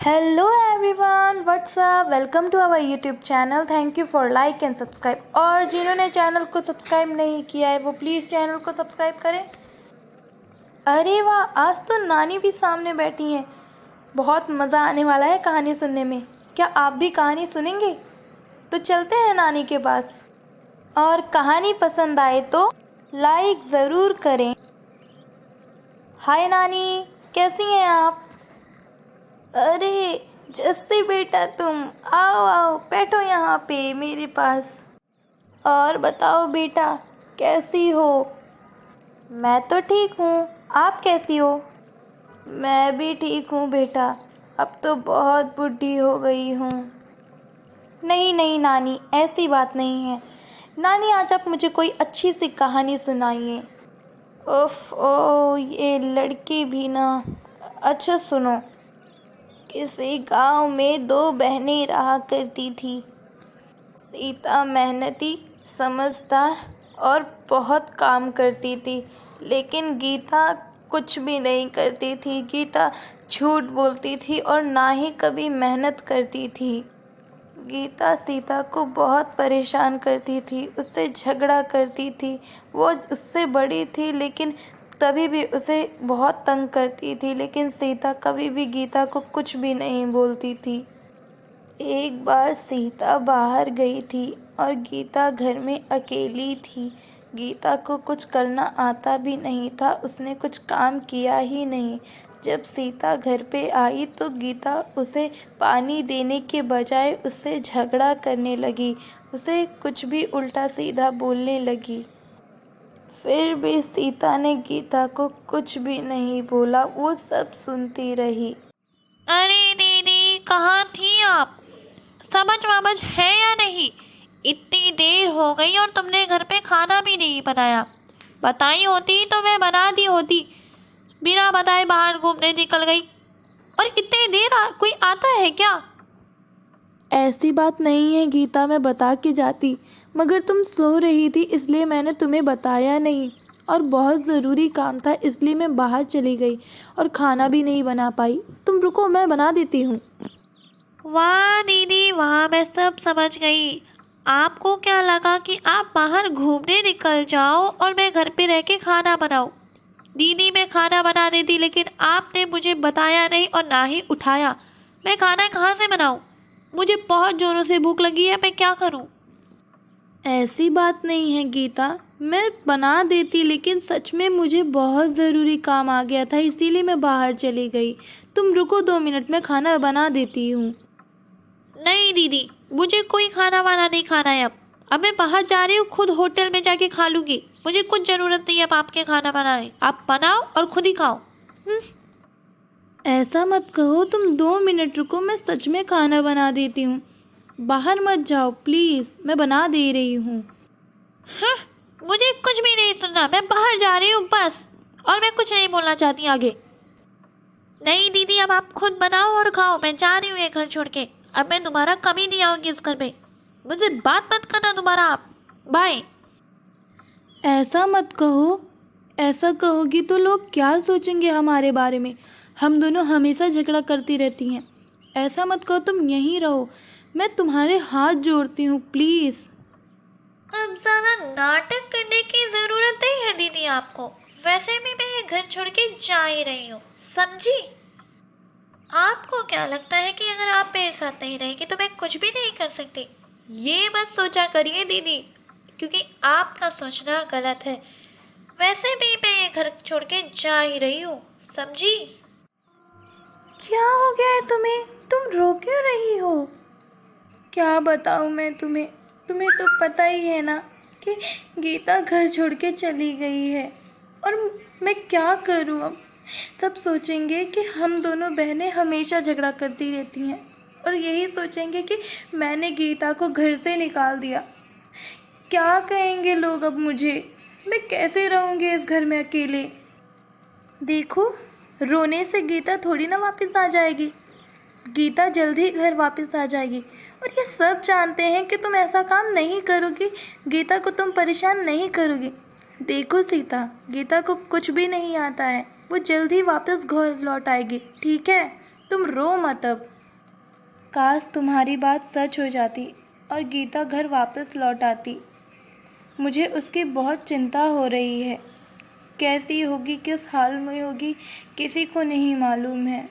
Hello everyone, what's up? Welcome to our YouTube channel. Thank you for like and subscribe. और जिन्होंने channel को subscribe नहीं किया है वो प्लीज़ चैनल को सब्सक्राइब करें। अरे वाह, आज तो नानी भी सामने बैठी हैं। बहुत मज़ा आने वाला है कहानी सुनने में। क्या आप भी कहानी सुनेंगे? तो चलते हैं नानी के पास। और कहानी पसंद आए तो लाइक ज़रूर करें। हाय नानी, कैसी हैं आप? अरे जस्सी बेटा, तुम आओ आओ, बैठो यहाँ पे मेरे पास। और बताओ बेटा, कैसी हो? मैं तो ठीक हूँ, आप कैसी हो? मैं भी ठीक हूँ बेटा, अब तो बहुत बुढ़ी हो गई हूँ। नहीं नहीं नानी, ऐसी बात नहीं है। नानी, आज आप मुझे कोई अच्छी सी कहानी सुनाइए। उफ ओ, ये लड़की भी ना। अच्छा सुनो। किसी गांव में दो बहनें रहा करती थी। सीता मेहनती, समझदार और बहुत काम करती थी, लेकिन गीता कुछ भी नहीं करती थी। गीता झूठ बोलती थी और ना ही कभी मेहनत करती थी। गीता सीता को बहुत परेशान करती थी, उससे झगड़ा करती थी। वो उससे बड़ी थी लेकिन तभी भी उसे बहुत तंग करती थी, लेकिन सीता कभी भी गीता को कुछ भी नहीं बोलती थी। एक बार सीता बाहर गई थी और गीता घर में अकेली थी। गीता को कुछ करना आता भी नहीं था, उसने कुछ काम किया ही नहीं। जब सीता घर पे आई तो गीता उसे पानी देने के बजाय उससे झगड़ा करने लगी, उसे कुछ भी उल्टा सीधा बोलने लगी। फिर भी सीता ने गीता को कुछ भी नहीं बोला, वो सब सुनती रही। अरे दीदी, कहाँ थी आप? समझ वमझ है या नहीं? इतनी देर हो गई और तुमने घर पे खाना भी नहीं बनाया। बताई होती तो मैं बना दी होती। बिना बताए बाहर घूमने निकल गई। और इतनी देर कोई आता है क्या? ऐसी बात नहीं है गीता, मैं बता के जाती, मगर तुम सो रही थी इसलिए मैंने तुम्हें बताया नहीं। और बहुत ज़रूरी काम था इसलिए मैं बाहर चली गई और खाना भी नहीं बना पाई। तुम रुको, मैं बना देती हूँ। वाह दीदी वाह, मैं सब समझ गई। आपको क्या लगा कि आप बाहर घूमने निकल जाओ और मैं घर पे रह के खाना बनाऊँ? दीदी, मैं खाना बना देती, लेकिन आपने मुझे बताया नहीं और ना ही उठाया। मैं खाना कहाँ से बनाऊँ? मुझे बहुत ज़ोरों से भूख लगी है, मैं क्या करूँ? ऐसी बात नहीं है गीता, मैं बना देती, लेकिन सच में मुझे बहुत ज़रूरी काम आ गया था इसीलिए मैं बाहर चली गई। तुम रुको 2 मिनट में खाना बना देती हूँ। नहीं दीदी, मुझे कोई खाना वाना नहीं खाना है। अब मैं बाहर जा रही हूँ, खुद होटल में जाके खा लूँगी। मुझे कुछ ज़रूरत नहीं है अब आपके खाना बनाने। आप बनाओ और खुद ही खाओ। ऐसा मत कहो, तुम 2 मिनट रुको, मैं सच में खाना बना देती हूँ। बाहर मत जाओ प्लीज़, मैं बना दे रही हूँ। हाँ, मुझे कुछ भी नहीं सुनना, मैं बाहर जा रही हूँ बस। और मैं कुछ नहीं बोलना चाहती आगे। नहीं दीदी, अब आप खुद बनाओ और खाओ। मैं जा रही हूँ ये घर छोड़ के। अब मैं दोबारा कभी नहीं आऊँगी इस घर पे। मुझसे बात मत करना दोबारा आप। बाय। ऐसा मत कहो, ऐसा कहोगी तो लोग क्या सोचेंगे हमारे बारे में। हम दोनों हमेशा झगड़ा करती रहती हैं। ऐसा मत कहो, तुम यहीं रहो, मैं तुम्हारे हाथ जोड़ती हूँ प्लीज़। अब ज़्यादा नाटक करने की ज़रूरत नहीं है दीदी आपको। वैसे भी मैं ये घर छोड़ के जा ही रही हूँ, समझी? आपको क्या लगता है कि अगर आप मेरे साथ नहीं रहेंगे तो मैं कुछ भी नहीं कर सकती? ये मत सोचा करिए दीदी, क्योंकि आपका सोचना गलत है। वैसे भी मैं ये घर छोड़ के जा ही रही हूँ, समझी? क्या हो गया है तुम्हें? तुम रो क्यों रही हो? क्या बताऊँ मैं तुम्हें? तुम्हें तो पता ही है ना कि गीता घर छोड़ के चली गई है। और मैं क्या करूँ अब? सब सोचेंगे कि हम दोनों बहनें हमेशा झगड़ा करती रहती हैं और यही सोचेंगे कि मैंने गीता को घर से निकाल दिया। क्या कहेंगे लोग अब मुझे? मैं कैसे रहूँगी इस घर में अकेले? देखो, रोने से गीता थोड़ी ना वापस आ जाएगी। गीता जल्दी घर वापस आ जाएगी और ये सब जानते हैं कि तुम ऐसा काम नहीं करोगी, गीता को तुम परेशान नहीं करोगी। देखो सीता, गीता को कुछ भी नहीं आता है, वो जल्दी वापस घर लौट आएगी, ठीक है? तुम रो मत अब। काश तुम्हारी बात सच हो जाती और गीता घर वापस लौट आती। मुझे उसकी बहुत चिंता हो रही है। कैसी होगी, किस हाल में होगी, किसी को नहीं मालूम है।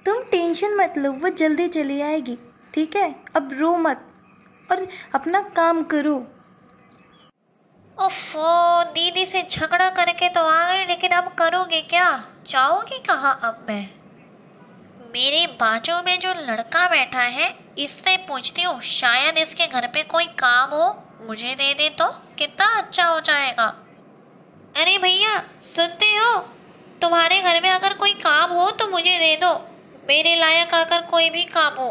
तुम टेंशन मत लो, वो जल्दी चली आएगी, ठीक है? अब रो मत और अपना काम करो। ओफो, दीदी से झगड़ा करके तो आ गई, लेकिन अब करोगे क्या? जाओगी कहाँ अब मैं? मेरे बाजू में जो लड़का बैठा है, इससे पूछती हूँ, शायद इसके घर पे कोई काम हो, मुझे दे दे तो कितना अच्छा हो जाएगा। अरे भैया, सुनते हो? तुम्हारे घर में अगर कोई काम हो तो मुझे दे दो। मेरे लायक अगर कोई भी काम हो,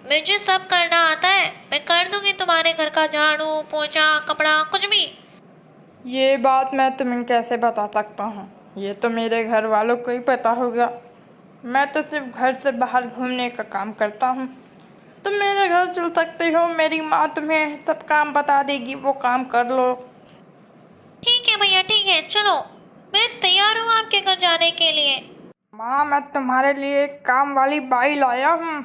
मुझे सब करना आता है। मैं कर दूंगी तुम्हारे घर का झाड़ू पोछा कपड़ा कुछ भी। ये बात मैं तुम्हें कैसे बता सकता हूँ? ये तो मेरे घर वालों को ही पता होगा। मैं तो सिर्फ घर से बाहर घूमने का काम करता हूँ। तुम मेरे घर चल सकते हो, मेरी माँ तुम्हें सब काम बता देगी, वो काम कर लो। ठीक है भैया, ठीक है, चलो मैं तैयार हूँ आपके घर जाने के लिए। माँ, मैं तुम्हारे लिए एक काम वाली बाई लाया हूँ।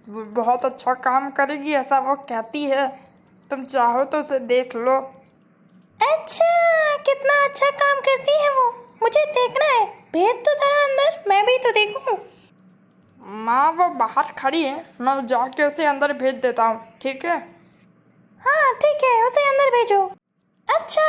वो बहुत अच्छा काम करेगी, ऐसा वो कहती है। तुम चाहो तो उसे देख लो। अच्छा, कितना अच्छा काम करती है वो, मुझे देखना है। भेज तो जरा अंदर, मैं भी तो देखूं। माँ, वो बाहर खड़ी है, मैं जाके उसे अंदर भेज देता हूँ, ठीक है? हाँ ठीक है, उसे अंदर भेजो। अच्छा,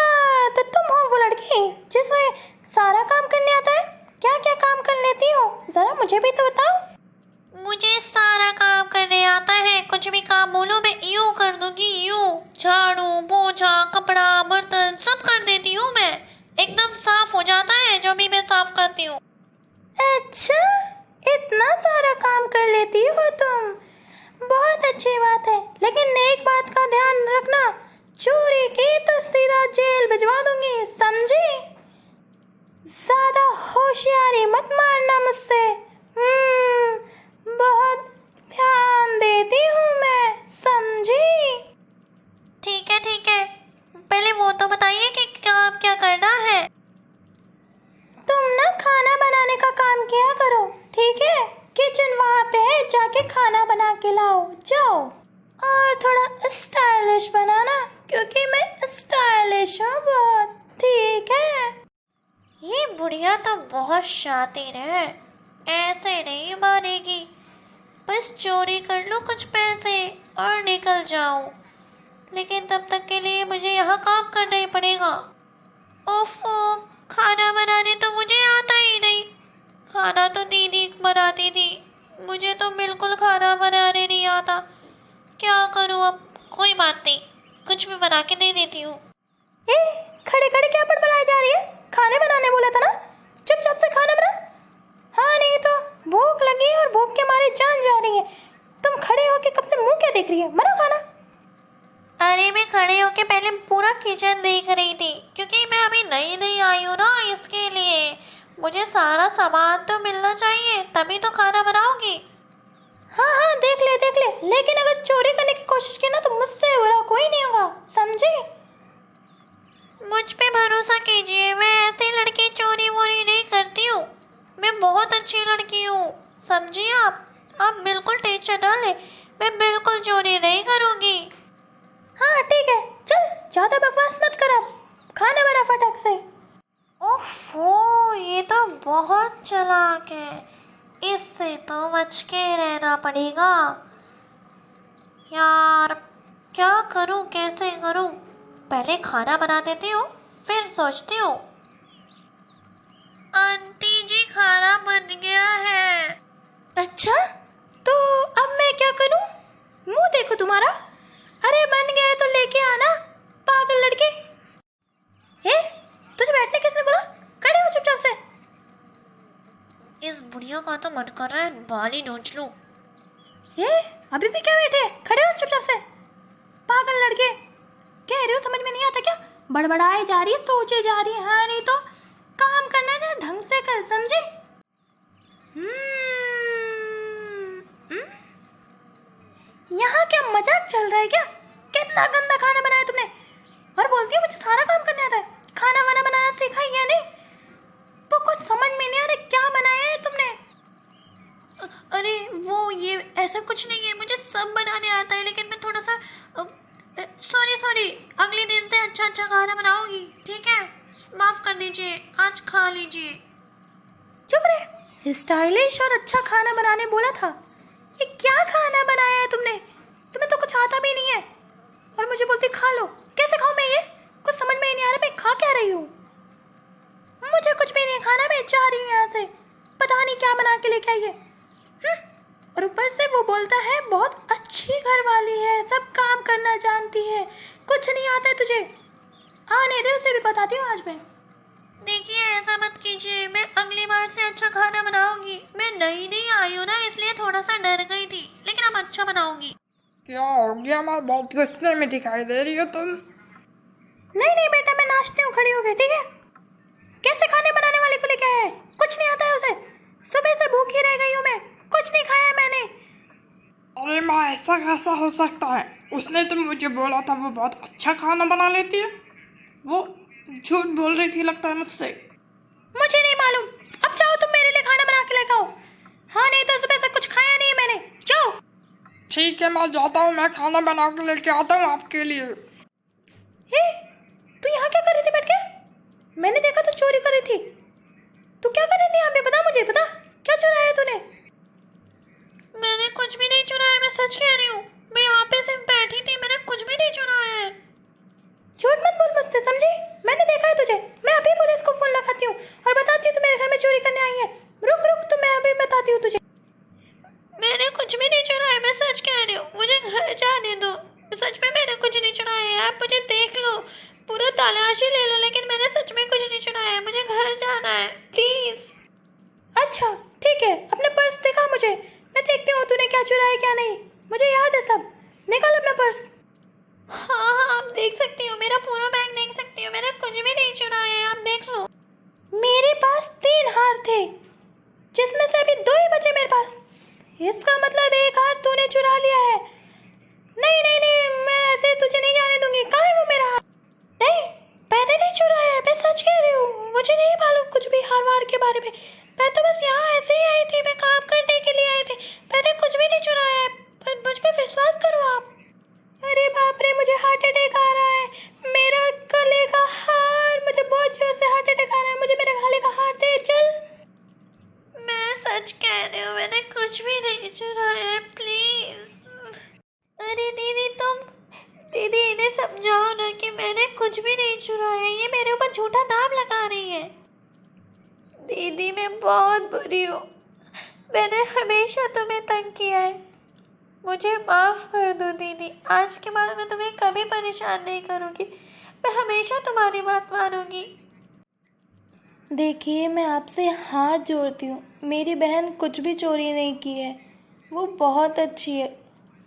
तो तुम हो वो लड़की जिसे सारा काम करने आता है? क्या क्या काम कर लेती हो, जरा मुझे भी तो बताओ। मुझे सारा काम करने आता है, कुछ भी काम बोलो मैं यूं कर दूंगी, यूं झाड़ू पोछा कपड़ा बर्तन सब कर देती हूँ मैं। एकदम साफ हो जाता है जो भी मैं साफ करती हूँ। अच्छा, इतना सारा काम कर लेती हो तुम, बहुत अच्छी बात है। लेकिन एक बात का ध्यान रखना, चोरी की तो सीधा जेल भिजवा दूंगी, समझी? ज्यादा होशियारी मत मारना मुझसे। बहुत ध्यान देती हूँ मैं, समझी? ठीक है, पहले वो तो बताइए कि काम क्या करना है। तुम ना खाना बनाने का काम किया करो, ठीक है? किचन वहाँ पे है, जाके खाना बना के लाओ, जाओ। और थोड़ा स्टाइलिश बनाना, क्योंकि मैं स्टाइलिश हूँ बहुत, ठीक है? ये बुढ़िया तो बहुत शातिर है, ऐसे नहीं मानेगी। बस चोरी कर लो कुछ पैसे और निकल जाओ, लेकिन तब तक के लिए मुझे यहाँ काम करना ही पड़ेगा। ओफो, खाना बनाने तो मुझे आता ही नहीं। खाना तो दीदी बनाती थी, मुझे तो बिल्कुल खाना बनाने नहीं आता। क्या करूँ अब? कोई बात नहीं, कुछ भी बना के दे देती हूँ। ए, खड़े खड़े क्या बड़बड़ाई जा रही है? खाने बनाने बोला था ना, चुपचाप से खाना बना। हाँ, नहीं तो भूख लगी है और भूख के मारे जान जा रही है। तुम खड़े होके कब से मुंह क्या देख रही है? बना खाना। अरे मैं खड़े होके पहले पूरा किचन देख रही थी, क्योंकि मैं अभी नई नई आई हूँ ना, इसके लिए मुझे सारा सामान तो मिलना चाहिए, तभी तो खाना बनाऊंगी। हाँ हाँ, देख ले, लेकिन अगर चोरी करने की कोशिश की ना तो मुझसे बुरा कोई नहीं होगा, समझी? मुझ पे भरोसा कीजिए, मैं ऐसी लड़की चोरी वोरी नहीं करती हूँ। मैं बहुत अच्छी लड़की हूँ, समझिए आप बिल्कुल टेंशन ना ले, मैं बिल्कुल चोरी नहीं करूँगी। हाँ ठीक है, चल ज्यादा बकवास मत कर, अब खाना बना फटाक से। ओफो, ये तो बहुत चालाक है, इससे तो बच के रहना पड़ेगा। यार क्या करूँ, कैसे करूँ? पहले खाना बना देती हूँ, फिर सोचती हूँ। आंटी जी, खाना बन गया है। अच्छा, तो अब मैं क्या करूं? मुंह देखो तुम्हारा। अरे बन गया है तो लेके आना, पागल लड़के। तुझे बैठने किसने बोला? खड़े हो चुपचाप से। इस बुढ़िया का तो मन कर रहा है बाल ही नोच लूं। अभी भी क्या बैठे? खड़े हो चुपचाप से, पागल लड़के। कह रही हो समझ में नहीं आता क्या? बड़बड़ाई जा रही है, सोचे जा रही है। हाँ, नहीं तो काम करना है ना, ढंग से कर, समझे? यहाँ क्या मजाक चल रहा है क्या? कितना गंदा खाना बनाया तुमने, और बोलती है मुझे सारा काम करने आता है। खाना वाना बनाना सीखा ही या नहीं? तो कुछ समझ में नहीं आ रहा क्या बनाया है तुमने। अरे वो ये ऐसा कुछ नहीं है, मुझे सब बनाने आता है, लेकिन मैं थोड़ा सा सॉरी अगले दिन से अच्छा अच्छा खाना बनाऊंगी, ठीक है? माफ़ कर दीजिए, आज खा लीजिए। चुप रहे, स्टाइलिश और अच्छा खाना बनाने बोला था। ये क्या खाना बनाया है तुमने? तुम्हें तो कुछ आता भी नहीं है और मुझे बोलती खा लो। कैसे खाऊं मैं ये? कुछ समझ में ही नहीं आ रहा मैं खा क्या रही हूँ। मुझे कुछ भी नहीं खाना, मैं जा रही हूँ यहाँ से। पता नहीं क्या बना के लेके आई है। और ऊपर से वो बोलता है बहुत अच्छी घरवाली है, सब काम करना जानती है, कुछ नहीं आता है तुझे। आने दे, उसे भी बताती हूँ आज मैं। देखिए ऐसा मत कीजिए, मैं अगली बार से अच्छा खाना बनाऊंगी। मैं नई आई हूँ ना, इसलिए थोड़ा सा डर गई थी, लेकिन अब अच्छा बनाऊंगी। क्या हो गया? मैं बहुत गुस्से में दिखाई दे रही हो तुम। नहीं बेटा, मैं नाचती हूँ खड़ी हो गई, ठीक है? कैसे खाने बनाने वाले को लेके आया है? कुछ नहीं आता है उसे। सुबह से भूखी रह गई हूँ मैं, कुछ नहीं खाया मैंने। अरे माँ, ऐसा कैसा हो सकता है? उसने तो मुझे बोला था वो बहुत अच्छा खाना बना लेती है। वो झूठ बोल रही थी लगता है मुझसे। मुझे नहीं मालूम। अब जाओ तुम मेरे लिए खाना बना के लेके आओ। हाँ, नहीं तो सुबह से कुछ खाया नहीं मैंने। जाओ। ठीक है, मैं जाता हूँ, मैं खाना बना के लेके आता हूँ आपके लिए। हे, तू यहाँ क्या कर रही थी बैठ के? मैंने देखा तो चोरी कर रही थी। तू क्या कर रही थी यहाँ पे? बता मुझे, बता क्या चुराया तूने? मैंने कुछ भी नहीं चुराया, मैं सच कह रही हूँ। मैं यहाँ पे सिर्फ बैठी थी, मैंने कुछ भी नहीं चुराया है। झूठ मत बोल मुझसे, समझी? मैंने देखा है तुझे। मैं अभी पुलिस को फोन लगाती हूँ और बताती हूँ तू मेरे घर में चोरी करने आई है। रुक तो मैं अभी बताती हूँ तुझे। मैंने कुछ भी नहीं चुराया, मैं सच कह रही हूँ। मुझे घर जाने दो, सच में मैंने कुछ नहीं चुराया है। आप मुझे देख लो, पूरा तलाशी ले लो, लेकिन मैंने सच में कुछ नहीं चुराया है। मुझे घर जाना है, प्लीज़। अच्छा ठीक है, अपना पर्स दिखा मुझे, मैं देखती हूँ तूने क्या चुराया क्या नहीं। मुझे याद है सब। निकाल अपना पर्स। हाँ आप देख सकती हो, मेरा पूरा बैग देख सकती हो। मैंने कुछ भी नहीं चुराया है, आप देख लो। मेरे पास 3 हार थे, जिसमें से अभी 2 ही बचे मेरे पास। इसका मतलब 1 हार तूने चुरा लिया है। नहीं, मैं ऐसे तुझे नहीं जाने दूंगी। कहाँ है वो मेरा हार? नहीं, मैंने नहीं चुराया है, मैं सच कह रही हूँ। मुझे नहीं मालूम कुछ भी हार वार के बारे में। मैं तो बस यहाँ ऐसे ही आई थी, मैं काम करने के लिए आई थी। मैंने कुछ भी नहीं चुराया है, मुझ पर विश्वास करो आप। अरे बाप रे, मुझे हार्ट अटैक आ रहा है। मेरा गले का हार, मुझे बहुत जोर से हार्ट अटैक आ रहा है। मुझे मेरे गले का हार दे, चल। मैं सच कह रही हूँ, मैंने कुछ भी नहीं चुराया है, प्लीज़। अरे दीदी इन्हें समझाओ ना कि मैंने कुछ भी नहीं चुराया। ये मेरे ऊपर झूठा नाम लगा रही है। दीदी मैं बहुत बुरी हूँ, मैंने हमेशा तुम्हें तंग किया है। मुझे माफ़ कर दो दीदी, आज के बाद मैं तुम्हें कभी परेशान नहीं करूँगी। मैं हमेशा तुम्हारी बात मानूंगी। देखिए, मैं आपसे हाथ जोड़ती हूँ, मेरी बहन कुछ भी चोरी नहीं की है। वो बहुत अच्छी है,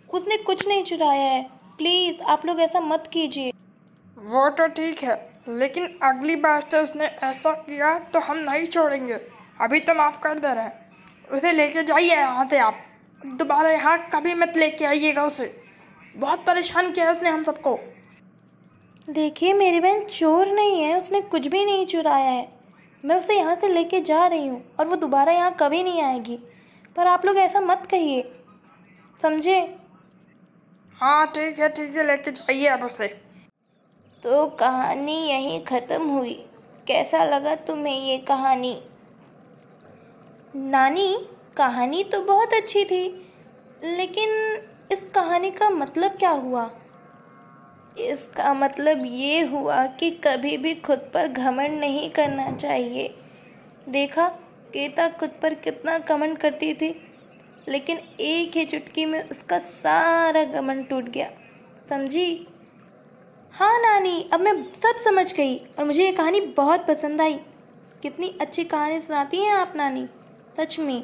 उसने कुछ नहीं चुराया है। प्लीज़ आप लोग ऐसा मत कीजिए। वो तो ठीक है, लेकिन अगली बार से उसने ऐसा किया तो हम नहीं छोड़ेंगे। अभी तो माफ़ कर दे रहे हैं। उसे लेके जाइए यहाँ से, आप दोबारा यहाँ कभी मत लेके आइएगा उसे। बहुत परेशान किया है उसने हम सबको। देखिए, मेरी बहन चोर नहीं है, उसने कुछ भी नहीं चुराया है। मैं उसे यहाँ से लेके जा रही हूँ और वो दोबारा यहाँ कभी नहीं आएगी। पर आप लोग ऐसा मत कहिए, समझे? हाँ ठीक है, लेके जाइए अब उसे। तो कहानी यहीं ख़त्म हुई। कैसा लगा तुम्हें ये कहानी? नानी, कहानी तो बहुत अच्छी थी, लेकिन इस कहानी का मतलब क्या हुआ? इसका मतलब ये हुआ कि कभी भी खुद पर घमंड नहीं करना चाहिए। देखा, गीता खुद पर कितना घमंड करती थी, लेकिन एक ही चुटकी में उसका सारा घमंड टूट गया, समझी? हाँ नानी, अब मैं सब समझ गई और मुझे ये कहानी बहुत पसंद आई। कितनी अच्छी कहानी सुनाती हैं आप नानी, सच में।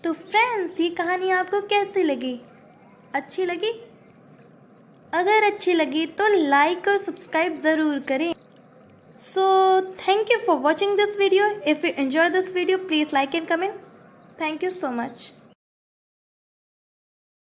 तो फ्रेंड्स, ये कहानी आपको कैसी लगी? अच्छी लगी? अगर अच्छी लगी तो लाइक और सब्सक्राइब ज़रूर करें। So thank you for watching this video. If you enjoy this video, please like and comment. Thank you so much.